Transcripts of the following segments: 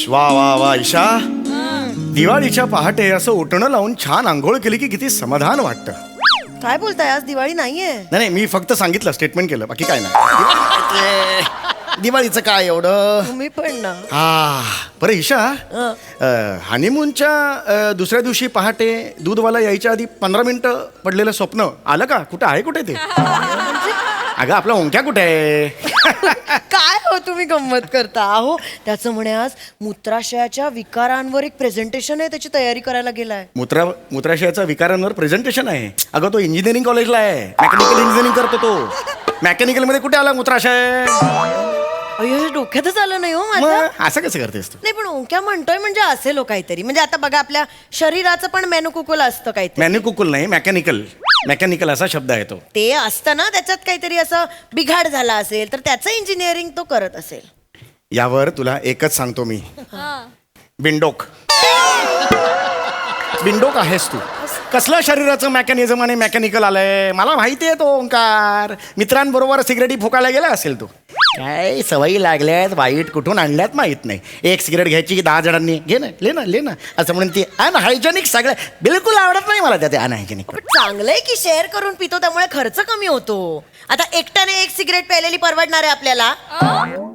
वा वा वा ईशा, दिवाळीच्या पहाटे असं उठणं लावून छान आंघोळ केली की किती समाधान वाटतं. काय बोलताय, आज दिवाळी नाहीये. नाही मी फक्त सांगितलं, स्टेटमेंट केलं, बाकी काय नाही. दिवाळीचं काय एवढं. तुम्ही पण ना. बरं ईशा, हनीमूनच्या दुसऱ्या दिवशी पहाटे दूधवाला यायच्या आधी 15 मिनिटं पडलेलं स्वप्न आलं का? कुठं आहे, कुठे ते? अगं आपला ओंक्या कुठे आहे? काय हो तुम्ही गंमत करता. अहो त्याचं म्हणे आज मूत्राशयाच्या विकारांवर एक प्रेझेंटेशन आहे, त्याची तयारी करायला गेलाय. मूत्राशयाचा विकारांवर प्रेझेंटेशन आहे. अगं तो इंजिनिअरिंग कॉलेजला आहे, मेकॅनिकल इंजिनिअरिंग करतो तो. मेकॅनिकल मध्ये कुठे आला मूत्राशय? अय्यो, हे डोक्यातच आलं नाही हो माझ्या. असं कसं करतेस तू? नाही पण ओंक्या म्हणतोय म्हणजे असेल हो काहीतरी. म्हणजे आता बघा, आपल्या शरीराचं पण मेनुकुकुल असतं काहीतरी. मॅन्युकुकुल नाही, मेकॅनिकल असा शब्द आहे तो. ते असतं ना, त्याच्यात काहीतरी असं बिघाड झाला असेल तर त्याचं इंजिनिअरिंग तो करत असेल. यावर तुला एकच सांगतो मी, बिंडोक आहेस तू. कसलं शरीराचं मेकॅनिझम आणि मेकॅनिकल आलंय मला माहिती आहे. तो ओंकार मित्रांबरोबर सिगरेटी फुकायला गेला असेल. तो काय सवयी लागल्यात वाईट कुठून आणल्यात माहित नाही. एक सिगरेट घ्यायची की 10 जणांनी घे ना, ले ना असं म्हणून ती अनहायजेनिक सगळं बिलकुल आवडत नाही मला त्या अनहायजेनिक. चांगलंय की शेअर करून पितो, त्यामुळे खर्च कमी होतो. आता एकट्याने एक सिगरेट प्यायलेली परवडणार आहे आपल्याला.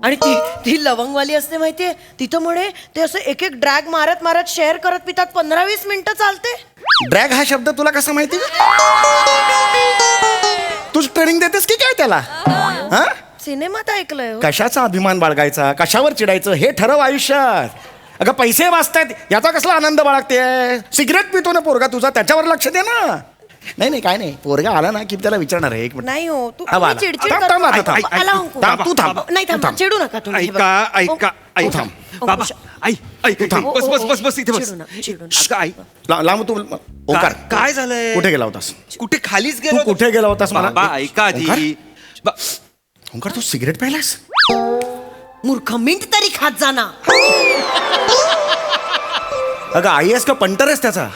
आणि ती लवंगवाली असते माहितीये, तिथं म्हणे ते असं एक एक ड्रॅग मारत मारत शेअर करत पितात. 15-20 मिनिटं चालते. ड्रॅग हा शब्द तुला कसा माहिती? तू ट्रेनिंग देतेस की काय त्याला? हा, सिनेमात ऐकलंय हो. कशाचा अभिमान बाळगायचा, कशावर चिडायचं हे ठरव आयुष्यात. अगं पैसे वाचतायत याचा कसला आनंद बाळगते? सिगरेट पितो ना पोरगा तुझा, त्याच्यावर लक्ष दे ना. नाही काय नाही, पोरगा आला ना की त्याला विचारणार आहे. एक मिनिट. नाही हो, तू हा, वाला. चिडचिड थांब, करतो. थांब, आता थांब. आला अंकु. तू थांब. नाही थांब, चिडू नका तुम्ही. ऐका थांब. बाबा, ऐक बस इथे बस. चिडू नका. काय लांब तू ओंकार, काय झालंय? कुठे गेला होतास? कुठे खालीच तू गेलो. कुठे गेला होतास मला? बाबा ऐका आधी. ओंकार तू सिगरेट प्यायलास? मूर्ख, मिंट तरी खात जाना. अगं आई आहेस का पंटर आहेस त्याचा?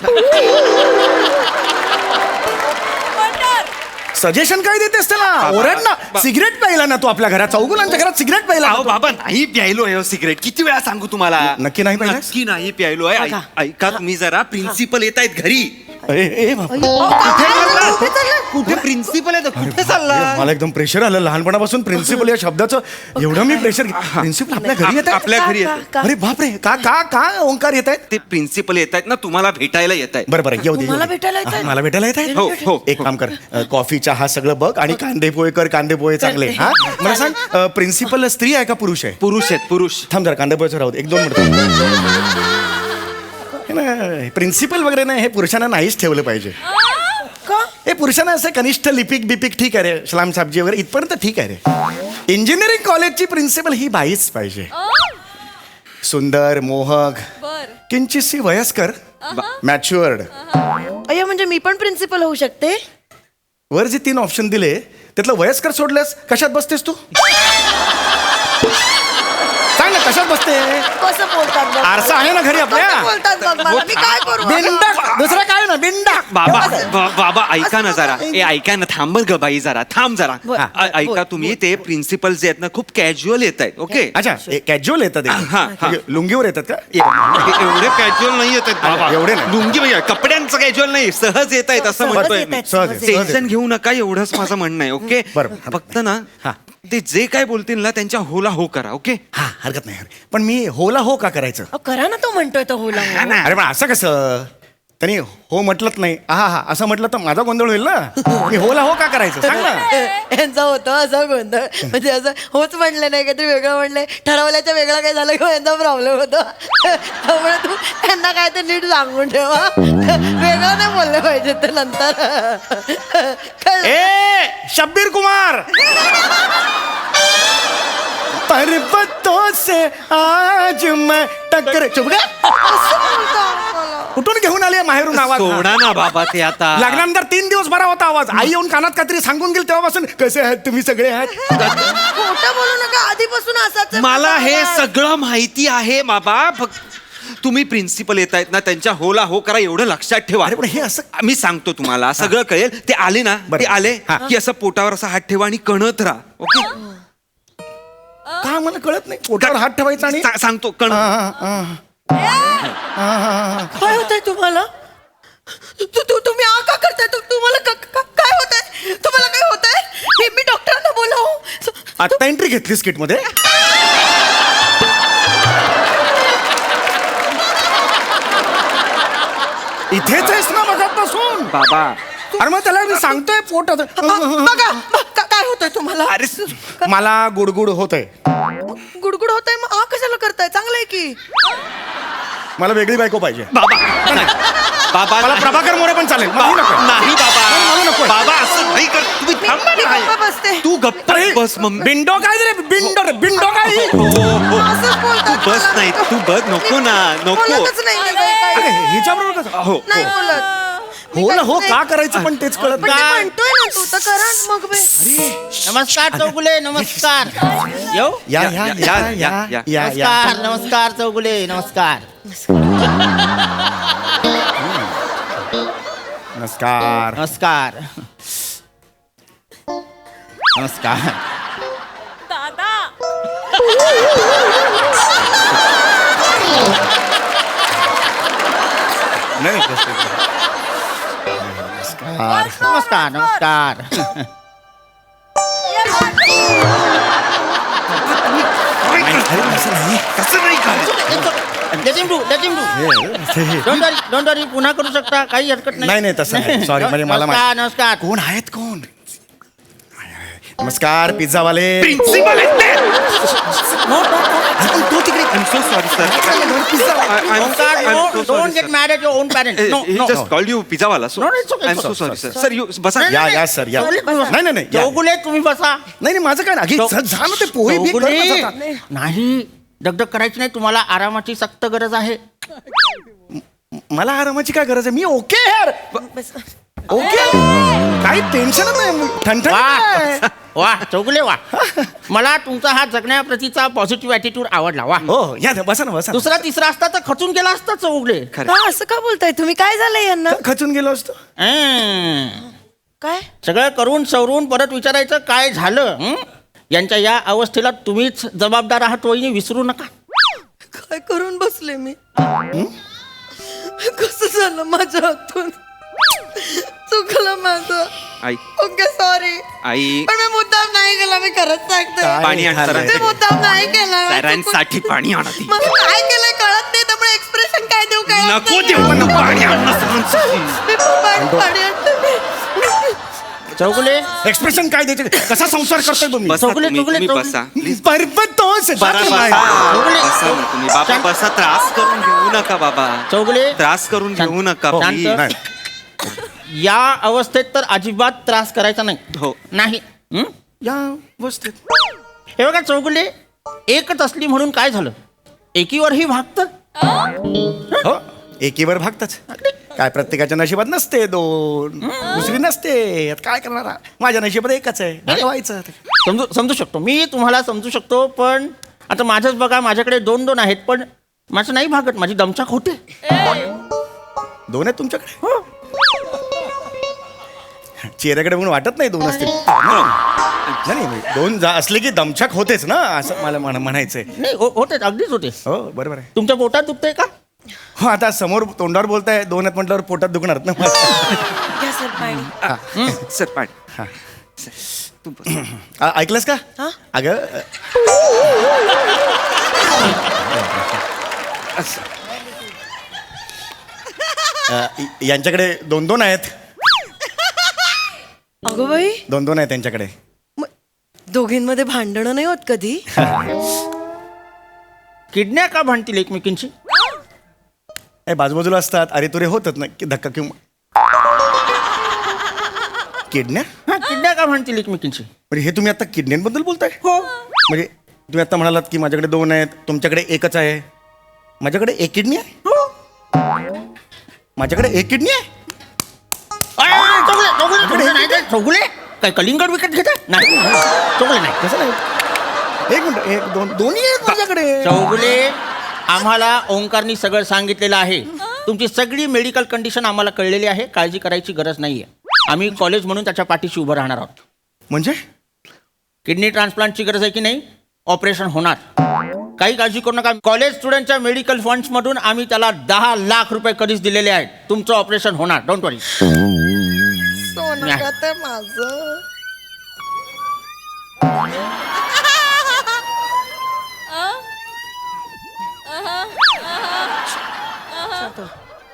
सजेशन काय देतेस त्याला? ओरड ना. सिगरेट प्यायला ना तू आपल्या घरात, चौगुलांच्या घरात सिगरेट प्यायला. अहो बाबा, नाही प्यायलोय सिगरेट. किती वेळा सांगू तुम्हाला? नक्की नाही प्यायलास? नक्की नाही प्यायलोय. ऐका तुम्ही जरा, प्रिन्सिपल येत आहेत घरी. कुठे प्रिन्सिपल आहे? कुठे चालला? मला एकदम प्रेशर आलं लहानपणापासून प्रिन्सिपल या शब्दाचं. एवढं मी प्रेशर. प्रिन्सिपल आपल्या घरी येत आपल्या घरी येत. अरे बापरे, का ओंकार येत आहेत? ते प्रिन्सिपल येत आहेत ना, तुम्हाला भेटायला येत आहेत. बरं येऊ दे. मला भेटायला येत आहेत? मला भेटायला येत आहेत. हो. एक काम कर, कॉफी चहा सगळं बघ आणि कांदे पोहे कर. कांदे पोहे चांगले. हा मला सांग, प्रिन्सिपल स्त्री आहे का पुरुष आहे? पुरुष. थांब जरा, कांदे पोहेचं राहू दे, 1-2 मिनिट. प्रिन्सिपल वगैरे नाही, हे पुरुषांना नाहीच ठेवलं पाहिजे. हे पुरुषांना असं कनिष्ठ लिपिक ठीक आहे रे, सलाम साहेबजी वगैरे इथपर्यंत ठीक आहे रे. इंजिनिअरिंग कॉलेजची प्रिन्सिपल ही बाईच पाहिजे. सुंदर, मोहक, किंचितशी वयस्कर, मॅच्युअर्ड. अय्या, म्हणजे मी पण प्रिन्सिपल होऊ शकते? वर जे 3 ऑप्शन दिले त्यातलं वयस्कर सोडल्यास कशात बसतेस तू? सांग ना, कशात बसते? कसं बोलतात बघ. आरसा आहे ना घरी आपल्या? कसं बोलतात बघ मला. मी काय करू? बिंडा, दुसरा काय ना बिंडा. बाबा ऐका ना जरा. ऐका ना, थांब ग बाई, जरा थांब जरा. ऐका तुम्ही, ते प्रिन्सिपल जे आहेत ना खूप कॅज्युअल येत आहेत. ओके, अच्छा कॅज्युअल येतात ते? हा. लुंगीवर येतात का? एवढे कॅज्युअल नाही येत आहेत बाबा. एवढे नाही. लुंगी म्हणजे कपड्यांचं कॅज्युअल नाही, सहज येत आहेत असं सहज म्हणतोय येत मी. आहेत, सहज. टेन्शन घेऊ नका, एवढंच माझं म्हणणं आहे. ओके, बरं. फक्त ना ते जे काय बोलतील ना त्यांच्या होला हो करा. ओके, हा, हरकत नाही. पण मी होला हो का करायचं? अहो, करा ना, तो म्हणतोय तो होला हो. अरे पण असं कसं? त्यांनी हो म्हटलंच नाही, हा असं म्हटलं तर माझा गोंधळ होईल ना. मी होला हो का करायचं सांग ना. यांचा होतो असा गोंधळ. म्हणजे असं होच म्हणले नाही, काहीतरी वेगळं म्हणले, ठरवल्याच्या वेगळं काय झालं किंवा यांचा प्रॉब्लेम होतो. त्यामुळे तू त्यांना काय ते नीट सांगून ठेवा. वेगळं नाही बोललं पाहिजे ते नंतर. शब्बीर कुमार, पर्वतों से आज मैं टक्कर. चुप का? कुठून घेऊन आली माहेरून आवाज? सोडा ना बाबा ते आता. लग्नानंतर 3 दिवस बरा होता आवाज. आई येऊन कानात काहीतरी सांगून गेली तेव्हापासून कसे आहात तुम्ही सगळे आहात. खोटं बोलू नका, आधीपासून असाच आहे मला माझा हे आवाज. सगळं माहिती आहे बाबा. तुम्ही प्रिन्सिपल येत आहेत ना, त्यांच्या होला हो करा, एवढं लक्षात ठेवा. अरे पण हे असं मी सांगतो तुम्हाला, सगळं कळेल. ते आले ना, बरं. ते आले हा. की असं पोटावर असा हात ठेवा आणि कणत राहा. ओके, का सांग मला कळत नाही. पोटावर हात ठेवायचा आणि सांगतो कण काय होतंय तुम्हाला? तुम्ही आ का करताय? तुम्हाला काय होतंय? तुम्हाला काय होतंय? मी डॉक्टरांना बोलावू? आता एंट्री घेतलीस किट मध्ये. इथेच आहेस ना मगापासून? बाबा अरे मग त्याला मी सांगतोय पोटात. बघा काय होतंय तुम्हाला? अरे मला गुडगुड होतंय. गुडगुड होतंय मग आ कशाला करताय? चांगलं आहे की. मला वेगळी बायको पाहिजे. बाबा नाही. बाबा मला प्रभाकर मोरे पण चालेल. मला ही नको. नाही बाबा मला नको. बाबा असं नाही कर. तुम्ही थांबा मी ना. गप्प बसते. तू गप्प बस मम्मी. बिंडो काय रे? बिंडो रे, बिंडो काय? असंच बोलतात तू बस मला. नाही तू बस नको ना नको. बोलतच नाही मी अरे काही. हिच्याबरोबर कसं? हो नाही बोलत. हो ना हो, का करायचं पण तेच कळत पण ते नाही. म्हणतोय ना तू तर करा ना मग बे. नमस्कार चौगुले नमस्कार येऊ या या या या या या नमस्कार नमस्कार चौगुले नमस्कार नमस्कार. नमस्कार नमस्कार नाही नमस्कार. नमस्कार नमस्कार असं नाही. कसं नाही करायचं? लेट हिम डू डोंट वरी पुन्हा करू शकता काही हरकत नाही, नाही, तसं नाही. Sorry, म्हणजे मला नमस्कार नमस्कार कोण आहेत कोण? नमस्कार पिझ्झावाले. प्रिन्सिपल आहेत ते. अरे, तो तिकडे. I'm so sorry, sir. I'm so don't sorry, get sir. Mad at your own parents no He no just called you pizza wala, so No, no, it's okay, I'm it's so okay, sorry, it's sir. okay. Sir, you बसा. या या sir या. नाही नाही नाही या. चौगुले तुम्ही बसा नाही नाही माझं काय नाही. जा ना ते पोहे बी कर ना चौगुले जरा. नाही दगदग करायची नाही तुम्हाला आरामाची सक्त गरज आहे मला आरामाची काय गरज आहे? मी ओके यार. ओके काही टेन्शन नाही. ठणठण वा वा चौगुले वा मला तुमचा हा जगण्याप्रतीचा पॉझिटिव्ह ॲटिट्यूड आवडला वा हो या ना, बसा ना बसा ना. दुसरा तिसरा असता तर खचून गेला असता चौगुले खरं. का असं का बोलताय तुम्ही? काय झालंय यांना? खचून गेलो असतो. काय? सगळं करून सवरून परत विचारायचं काय झालं हं? यांच्या या अवस्थेला तुम्हीच जबाबदार आहात वहिनी विसरू नका काय करून बसले मी? कसं झालं माझ्या हातून? चुकलं माझं. आई ओके सॉरी. आई पण मी मुद्दाम नाही केला. मी खरंच सांगते. काय पाणी आण झालंय? मी मुद्दाम नाही केला. सरांसाठी पाणी आणा ती. मला काय केलंय कळत नाही त्यामुळे एक्सप्रेशन काय देऊ काय नको देऊ पण पाणी आण ना सरांसाठी. पाणी आणते मी. चौगुले एक्सप्रेशन काय द्यायचे? कसा संसार करतोय तुम्ही? बसा चौगुले, तुम्ही, चौगुले, तुम्ही चौगुले. बसा प्लीज. बरोबर तोच आहे. बरा बाकी बसा नाही. चौगुले. बसा ना तुम्ही बाबा शांत. बसा. त्रास करून घेऊ नका बाबा. चौगुले त्रास करून घेऊ नका शांत. please. नाही. या अवस्थेत तर अजिबात त्रास करायचा नाही हो. नाही हं? या वस्तीत हे बघा चौगुले एकच असली म्हणून काय झालं एकीवरही भागतं हो एकीवर भागतच. काय प्रत्येकाच्या नशिबात नसते दोन. दुसरी नसते. आता काय करणार? माझ्या नशिबात एकच आहे. भागवायचं. समजू शकतो मी तुम्हाला समजू शकतो पण आता माझंच बघा माझ्याकडे दोन दोन आहेत पण माझं नाही भागत माझी दमछाक होते दोन आहेत तुमच्याकडे? हो चेहऱ्याकडे म्हणून वाटत नाही दोन असतील. नाही नाही, दोन असले की दमछाक होतेच ना असं मला म्हणायचंय. नाही होते अगदीच होते हो बरोबर आहे. तुमच्या पोटात दुखतंय का हो आता समोर तोंडावर बोलताय दोन आहेत म्हटल्यावर पोटात दुखणार ना. घ्या सर पाणी. सर पाणी. हा. सर, तू बस. ऐकलंस का? हा? अगं यांच्याकडे दोन दोन आहेत. अगं बाई दोन दोन आहेत त्यांच्याकडे. दोघींमध्ये भांडणं नाही होत कधी? किडन्या का भांडतील एकमेकींची बाजूबाजूला असतात अरे तुरे होतात ना की धक्का किंवा किडन्या. हा किडन्या का भांडतील एकमेकींची म्हणजे हे तुम्ही आता किडन्यांबद्दल बोलताय? हो म्हणजे तुम्ही आता म्हणालात की माझ्याकडे दोन आहेत तुमच्याकडे एकच आहे. माझ्याकडे एक किडनी आहे. माझ्याकडे एक किडनी आहे. चौगुले काय कलिंगड विकत घेता नाही चौगुले नाही कसं नाही? एक मिनिट एक दोन दोन्ही आहेत माझ्याकडे. चौगुले आम्हाला ओंकारनी सगळं सांगितलेलं आहे तुमची सगळी मेडिकल कंडिशन आम्हाला कळलेली आहे काळजी करायची गरज नाहीये आम्ही कॉलेज म्हणून त्याच्या पाठीशी उभं राहणार आहोत म्हणजे किडनी ट्रान्सप्लांटची गरज आहे की नाही ऑपरेशन होणार. काही काळजी करू नका. कॉलेज स्टुडंटच्या मेडिकल फंड्स मधून आम्ही त्याला 10 लाख रुपये कधीच दिलेले आहेत. तुमचं ऑपरेशन होणार, डोंट वरी. सोनं खातं माझं.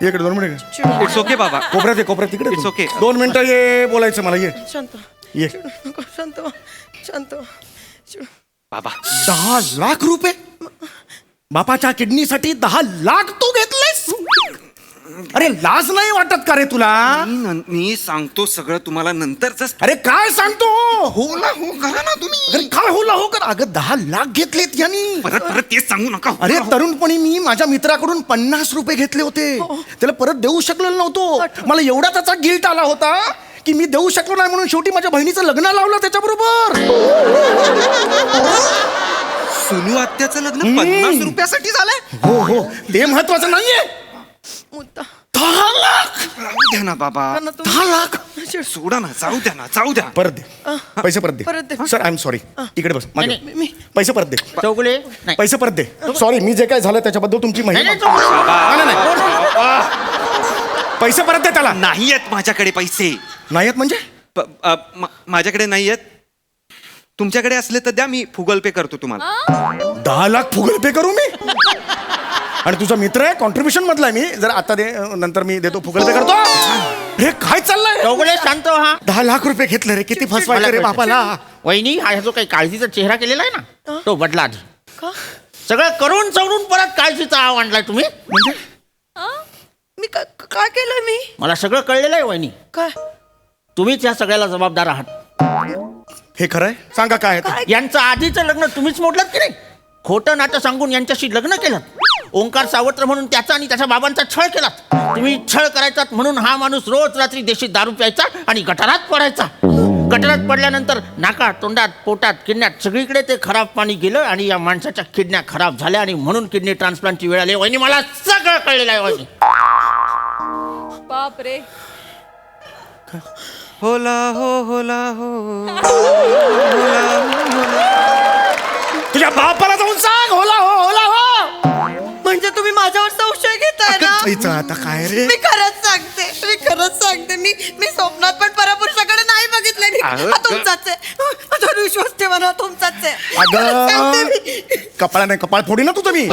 इकडे 2 मिनिट इट्स ओके बाबा. कोपऱ्यात तिकडे It's okay. 2 मिनिटं ये बोलायचं मला ये शांत ये. नको, शांत व्हा, शांत व्हा. बाबा 10 लाख रुपये बापाच्या किडनीसाठी 10 लाख तू घेतलेस? अरे लाज नाही वाटत का रे तुला? मी सांगतो सगळं तुम्हाला नंतरच. अरे काय सांगतो? होला हो करा ना तुम्ही. अरे काय होला हो कर? अगं 10 लाख घेतलेत यांनी. परत तेच सांगू नका. अरे तरुणपणी मी माझ्या मित्राकडून 50 रुपये घेतले होते. त्याला परत देऊ शकलेलो नव्हतो. मला एवढा त्याचा गिल्ट आला होता की मी देऊ शकलो नाही म्हणून शेवटी माझ्या बहिणीचं लग्न लावलं त्याच्याबरोबर. सोनू आत्याचं लग्न 50 रुपयासाठी झालंय. हो हो ते महत्वाचं नाहीये. मुद्दा 10 लाख राहू द्या ना बाबा. 10 लाख सोडा ना, जाऊ द्या ना, जाऊ द्या. परत दे पैसे परत परत दे. दे. Sir I am sorry. इकडे बस मागे. नाही, पैसे परत दे. चौगुले नाही. पैसे परत दे. सॉरी मी जे काय झालं त्याच्याबद्दल तुमची नाही, माहिती. नाही, चौगुले. नाही, नाही. पैसे परत दे त्याला. नाही आहेत माझ्याकडे पैसे. नाही आहेत म्हणजे? माझ्याकडे नाही आहेत. तुमच्याकडे असले तर द्या, मी गुगल पे करतो तुम्हाला. 10 लाख गुगल पे करू मी? आणि तुझा मित्र आहे कॉन्ट्रीब्युशन मधला आहे मी. जर आता दे नंतर मी देतो गुगल पे करतो. हे काय चाललंय? चौगुले शांत व्हा. 10 लाख रुपये घेतले रे. किती फसवायचं रे बापाला. वहिनी हा जो काही काळजीचा चेहरा केलेला आहे ना तो बदला आधी. का? सगळं करून चवरून परत काळजीचा आव आणलाय तुम्ही. म्हणजे मी काय केलं मी? मला सगळं कळलेलं आहे वहिनी. काय तुम्हीच या सगळ्याला जबाबदार आहात. हे खरंय? सांगा काय आहे ते. यांचं आधीचं लग्न तुम्हीच मोडलं की नाही? खोटं नाटं सांगून यांच्याशी लग्न केलं. ओंकार सावत्र म्हणून त्याचा आणि त्याच्या बाबांचा छळ केला. तुम्ही छळ करायचात म्हणून हा माणूस रोज रात्री देशी दारू प्यायचा आणि गटारात पडायचा. गटारात पडल्यानंतर नाका तोंडात पोटात किडण्यात सगळीकडे ते खराब पाणी गेलं आणि या माणसाच्या किडन्या खराब झाल्या आणि म्हणून किडनी ट्रान्सप्लांटची वेळ आली. वहिनी मला सगळं कळलेलं आहे वहिनी. बाप रे. होला हो होला हो. तुझ्या बापाला जाऊन सांग होला हो होला हो. म्हणजे तुम्ही माझ्यावर संशय घेताय ना? इथं आता काय रे? मी खरंच सांगते मी स्वप्नात पण परपुरुषाकडे नाही बघितले. हा तुमचाच आहे. माझ्यावर विश्वास ठेवा ना, तुमचाच आहे. खरंच सांगते अगं मी. कपाळा नाही कपाळ फोडी ना तुझं मी.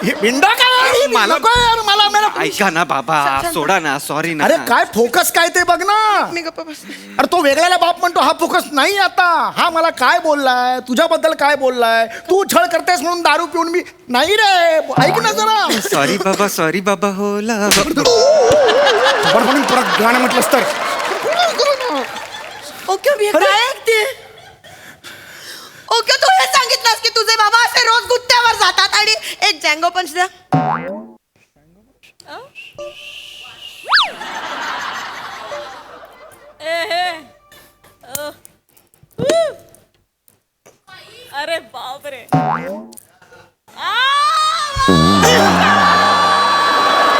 हे बिंडा काय? मला- नको यार, मला ऐका ना बाबा, सोडा ना, सॉरी ना. अरे काय फोकस काय ते बघ ना. मी गप्पा बसते. अरे तो वेगळ्याला बाप म्हणतो हा फोकस नाही आता. हा मला काय बोललाय तुझ्याबद्दल काय बोललाय? तू छळ करतेस म्हणून दारू पिऊन मी नाही रे. ऐक ना जरा. सॉरी बाबा होला. बरं म्हणून परत गाणं म्हटलंस तर. ओके मी काय ऐकते? ओके तू हे सांगितलंस की तुझे बाबा असे रोज गुत्त्यावर जातात आणि एक जँगो पंच द्या. अरे बाप रे.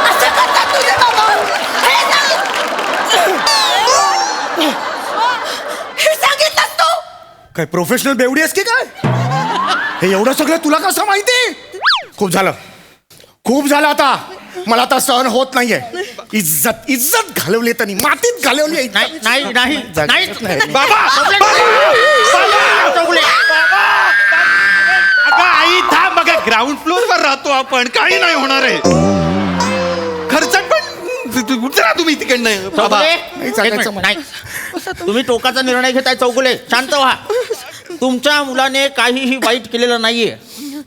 असं करतात तुझे बाबा. हे सांगितलंस तू? काय प्रोफेशनल बेवडी आहेस की काय? हे एवढं सगळं तुला कसं माहिती? खूप झालं आता. मला आता सहन होत नाहीये. इज्जत घालवली त्यांनी, मातीत घालवली. नाही नाही नाही नाही. बाबा चौगुले. अगं आई थांब. बघा ग्राउंड फ्लोअर वर राहतो आपण, काही नाही होणार आहे. खर्च पण उतरा तुम्ही तिकडनं बाबा. चौगुले, नाही एक सांगायचं मिनिट, नाही. तुम्ही टोकाचा निर्णय घेताय चौगुले. शांत व्हा. तुमच्या मुलाने काहीही वाईट केलेलं नाहीये.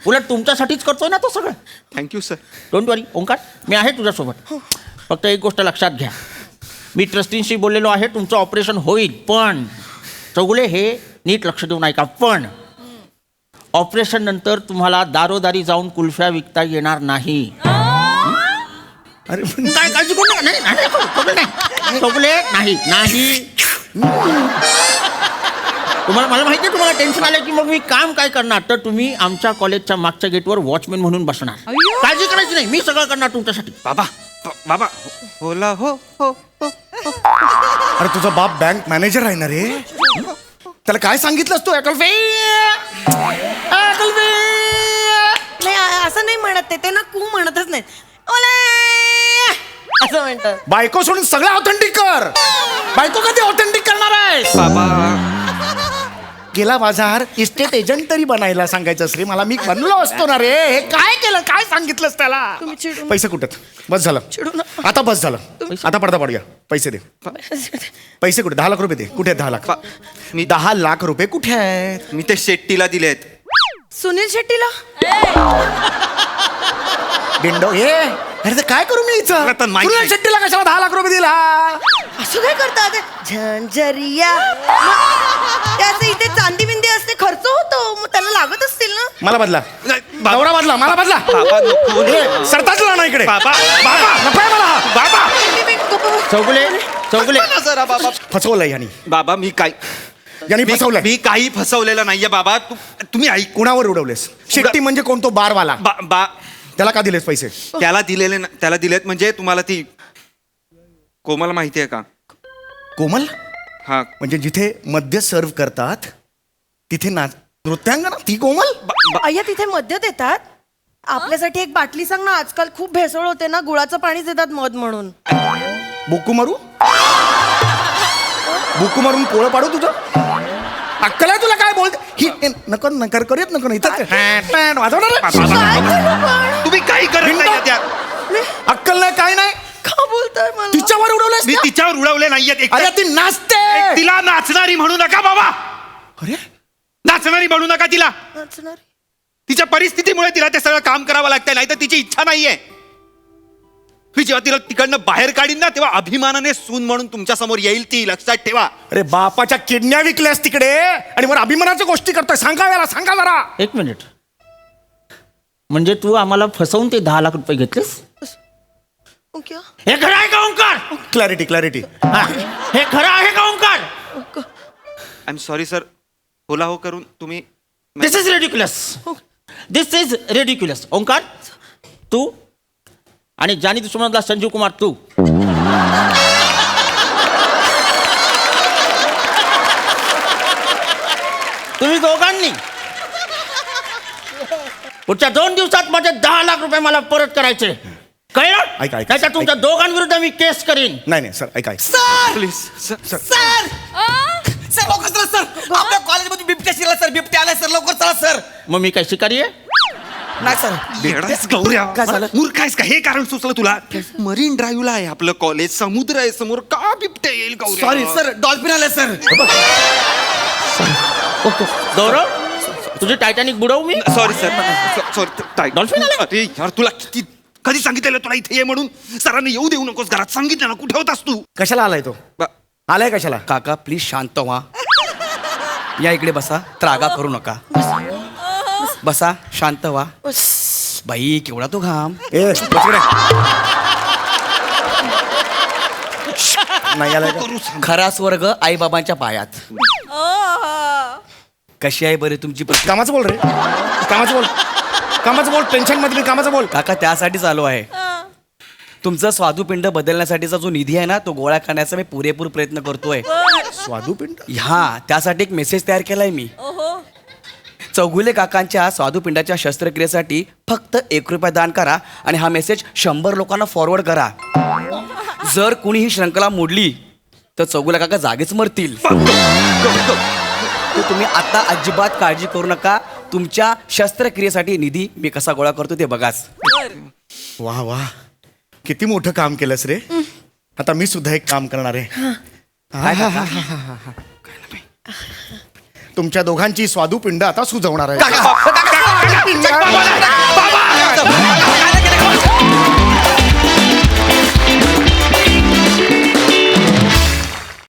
उलट तुमच्यासाठीच करतोय ना तो सगळं. Thank you sir. डोंट वरी ओंकार, मी आहे तुझ्यासोबत. फक्त एक गोष्ट लक्षात घ्या. मी ट्रस्टींशी बोललेलो आहे, तुमचं ऑपरेशन होईल. पण चौगुले हे नीट लक्ष देऊन ऐका. पण ऑपरेशन नंतर तुम्हाला दारोदारी जाऊन कुल्फ्या विकता येणार नाही. अरे काय काळजी करू नका. नाही नाही चौगुले, नाही चौगुले, नाही नाही. तुम्हाला मला माहिती आहे तुम्हाला टेन्शन आलं की मग मी काम काय करणार. तर तुम्ही आमच्या कॉलेजच्या मागच्या गेटवर वॉचमॅन म्हणून बसणार. काळजी करायची नाही, मी सगळं करणार तुमच्यासाठी. बाबा होला हो हो. अरे तुझा बाप बँक मॅनेजर आहे ना रे. त्याला काय सांगितलंस तू अकल्फे? अकल्फे! नाही असं नाही म्हणत ते ना कू म्हणतच नाही ओले असं म्हणतात. बायको सोडून सगळं ऑथेंटिक कर. बायको कधी ऑथेंटिक करणार आहे? बाबा गेला बाजार इस्टेट एजंट तरी बनायला सांगायचं रे मला. मी बनलो असतो ना रे. हे काय केलं? काय सांगितलंस त्याला? तुम्ही चिडू नका. पैसे कुठे? बस झालं. चिडू नका. आता बस झालं. आता पडदा पड गया. पैसे दे. पैसे कुठे? 10 लाख रुपये दे. कुठे 10 लाख? मी 10 लाख रुपये कुठे आहेत? मी ते शेट्टीला दिलेत. सुनील शेट्टीला डिंडो हे अरे ते काय करू मी मला तर इथं? माहिती सुनील नाही. शेट्टीला कशाला 10 लाख रुपये दिला? असं काय करतात झंझरिया त्याचं इथे चांदी बिंदी असते खर्च होतो मग त्याला लागत असतील ना. मला बदला. नाही, बाबा. नवरा बदला. मला बदला. बाबा नको. ए, सरताजला ना इकडे. बाबा बाबा नको आहे मला. बाबा चौगुले जरा बाबा. फसवलंय यांनी. बाबा मी काय यांनी फसवलंय. मी काही फसवलेलं नाहीये बाबा. तुम्ही ऐक. कुणावर उडवलेस? शेट्टी म्हणजे कोण? तो बारवाला. बा त्याला का दिलेस पैसे? त्याला दिलेत म्हणजे तुम्हाला ती कोमल माहिती आहे का? कोमल हा म्हणजे जिथे मद्य सर्व करतात तिथे नृत्यांगना ती कोमल? अय्या तिथे मद्य देतात. आपल्यासाठी एक बाटली सांग ना. आजकाल खूप भेसळ होते ना. गुळाचं पाणी देतात मध म्हणून. बुकू मारू? बुकू मारून पोळं पाडू तुझं? अक्कल आहे तुला? काय बोलते ही? नको नकर करूयात नको इथं वाजवणार आहे? तुम्ही काही करत नाही त्या. अक्कल नाही काय नाही. का बोलताय मला? तिच्यावर उडवलेस मी ना? तिच्यावर उडवले नाहीयेत. अरे ती नाचते. तिला नाचणारी म्हणू नका बाबा. अरे नाचणारी म्हणू नका तिला. नाचणार. तिच्या परिस्थितीमुळे तिला ते सगळं काम करावं लागतंय. नाही तर तिची इच्छा नाहीये. मी जेव्हा तिला तिकडनं बाहेर काढीन ना तेव्हा अभिमानाने सून म्हणून तुमच्या समोर येईल ती. लक्षात ठेवा. अरे बापाच्या किडन्या विकल्यास तिकडे आणि वर अभिमानाच्या गोष्टी करतोय. सांगा याला. सांगा जरा. एक मिनिट. म्हणजे तू आम्हाला फसवून ते 10 लाख रुपये घेतलेस? ओके. हे खरं आहे का ओंकार? Clarity clarity. हा. हे खरं आहे का Omkar? I am sorry sir. होला हो करून तुम्ही this is ridiculous. This is ridiculous. Omkar तू आणि जानी दुश्मनातला संजीव कुमार तू तुम्ही दोघांनी पुढच्या 2 दिवसात माझे 10 लाख रुपये मला परत करायचे. कळलं? ऐका, ऐका. त्याच्या तुमच्या दोघांविरुद्ध मी केस करीन. नाही नाही सर ऐका. प्लीज सर सर लवकर चला सर. आपल्या कॉलेजमध्ये बिबट्या शिरला सर. बिबट्या आलाय सर. लवकर चला सर. मग मी काय शिकारी आहे? नाही सर. येडाच गौऱ्या. काय झालं? मूर्ख आहेस का? हे कारण सुचलं तुला? मरीन ड्राईव्हला आहे आपलं कॉलेज. समुद्र आहे समोर. का बिबट्या येईल गौऱ्या? Sorry sir. डॉल्फिन आलाय सर. गौरव तुझी टायटॅनिक बुडवू मी? Sorry sir. सॉरी. डॉल्फिन आलं? अरे यार तुला किती कधी सांगितलेलं तुला इथे ये म्हणून? सरांनी येऊ देऊ नकोस घरात. सांगितलं ना. कुठे होतास तू? कशाला आलाय तो? आलाय कशाला? काका प्लीज शांत व्हा. या इकडे बसा. त्रागा करू नका. बसा शांत व्हा. बाई केवढा तो घाम. ए बस इकडे. नाही आलाय का? खरा स्वर्ग आई बाबांच्या पायात. कशी आहे बरे तुमची परिस्थिती? कामाचं बोल रे. कामाचं बोल. कामाचं बोल. टेन्शन मध्ये मी कामाचं बोल. काका त्यासाठीच आलो आहे. तुमचं स्वादुपिंड बदलण्यासाठीचा जो निधी आहे ना तो गोळा करण्याचा मी पुरेपूर प्रयत्न करतोय. स्वादुपिंड? हा त्यासाठी एक मेसेज तयार केलाय मी. चौगुले काकांच्या स्वादुपिंडाच्या शस्त्रक्रियेसाठी फक्त 1 रुपया दान करा आणि हा मेसेज 100 लोकांना फॉरवर्ड करा. जर कुणी ही श्रृंखला मोडली तर चौगुले काका जागेच मरतील. तर तुम्ही आता अजिबात काळजी करू नका. तुमच्या शस्त्रक्रियेसाठी निधी मी कसा गोळा करतो ते बघाच. वा वा किती मोठं काम केलंस रे. आता मी सुद्धा एक काम करणार आहे. तुमच्या दोघांची स्वादुपिंड आता सुजवणार आहे. बाबा